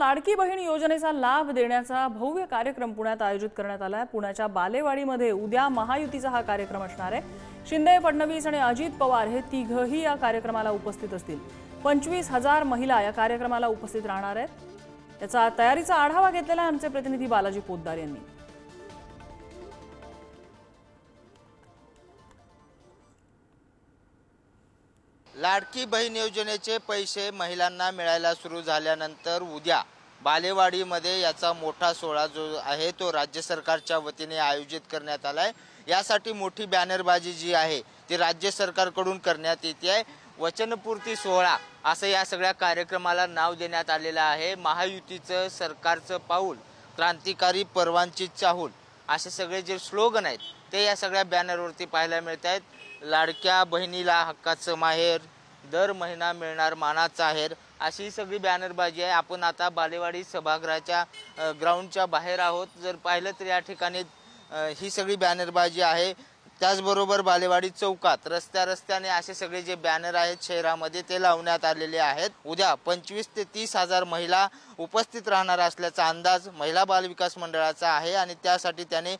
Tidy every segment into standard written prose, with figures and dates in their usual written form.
लाडकी बहीण योजनेचा लाभ देण्याचा भव्य कार्यक्रम पुण्यात आयोजित करण्यात आला आहे। पुण्याच्या बालेवाडीमध्ये उद्या महायुतीचा हा कार्यक्रम असणार आहे। शिंदे, फडणवीस आणि अजित पवार हे तिघही या कार्यक्रमाला उपस्थित असतील। 25,000 महिला या कार्यक्रमाला उपस्थित राहणार आहेत। याचा तयारीचा आढावा घेतलेला आमचे प्रतिनिधी बालाजी पोद्दार यांनी। लाडकी बहीण योजनेचे पैसे महिलांना मिळायला सुरू झाल्यानंतर उद्या बालेवाडीमध्ये याचा मोठा सोहळा जो आहे तो राज्य सरकारच्या वतीने आयोजित करण्यात आलाय। यासाठी मोठी बॅनरबाजी जी आहे ती राज्य सरकारकडून करण्यात येते आहे। वचनपूर्ती सोहळा असं या सगळ्या कार्यक्रमाला नाव देण्यात आलेलं आहे। महायुतीचं सरकारचं पाऊल, क्रांतिकारी पर्वांची चाहूल असे सगळे जे स्लोगन आहेत ते या सगळ्या बॅनरवरती पाहायला मिळत आहेत। लाडक्या बहिणीला हक्काचं माहेर, दर महिना मिळणार मानाचा आहेर, अशी सगळी बॅनरबाजी आहे। आपण आता बालेवाडी सभागृहाच्या ग्राउंडच्या बाहेर आहोत। जर पाहिलं तर या ठिकाणी ही सगळी बॅनरबाजी आहे। त्याचबरोबर बालेवाडी चौकात रस्त्याने असे सगळे जे बॅनर आहेत शहरामध्ये ते लावण्यात आलेले आहेत। उद्या 25 ते 30,000 महिला उपस्थित राहणार असल्याचा अंदाज महिला बाल विकास मंडळाचा आहे आणि त्यासाठी त्याने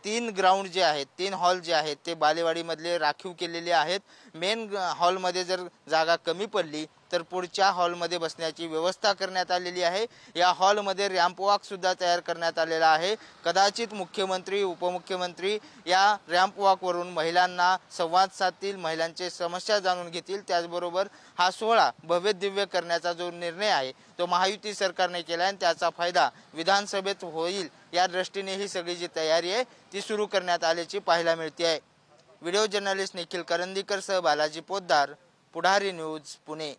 3 ग्राउंड जे आहेत, 3 हॉल जे आहेत ते बालेवाडी मधले राखीव केलेले आहेत। मेन हॉल मध्ये जर जागा कमी पडली तर पुढच्या हॉल मध्ये बसण्याची व्यवस्था करण्यात आलेली आहे। या हॉल मध्ये रॅम्प वॉक सुद्धा तयार करण्यात आलेला आहे। कदाचित मुख्यमंत्री, उपमुख्यमंत्री या रॅम्प वॉक वरून महिलांना संवाद साधतील, महिलांचे समस्या जाणून घेतील। त्याचबरोबर हा सोहळा भव्य दिव्य करण्याचा जो निर्णय आहे तो महायुती सरकारने केला आणि त्याचा फायदा विधानसभेत होईल या दृष्टीने ही सगळी जी तयारी आहे ती सुरू करण्यात आल्याची पाहायला मिळते आहे। व्हिडिओ जर्नलिस्ट निखिल करंदीकर सह बालाजी पोद्दार, पुढारी न्यूज, पुणे।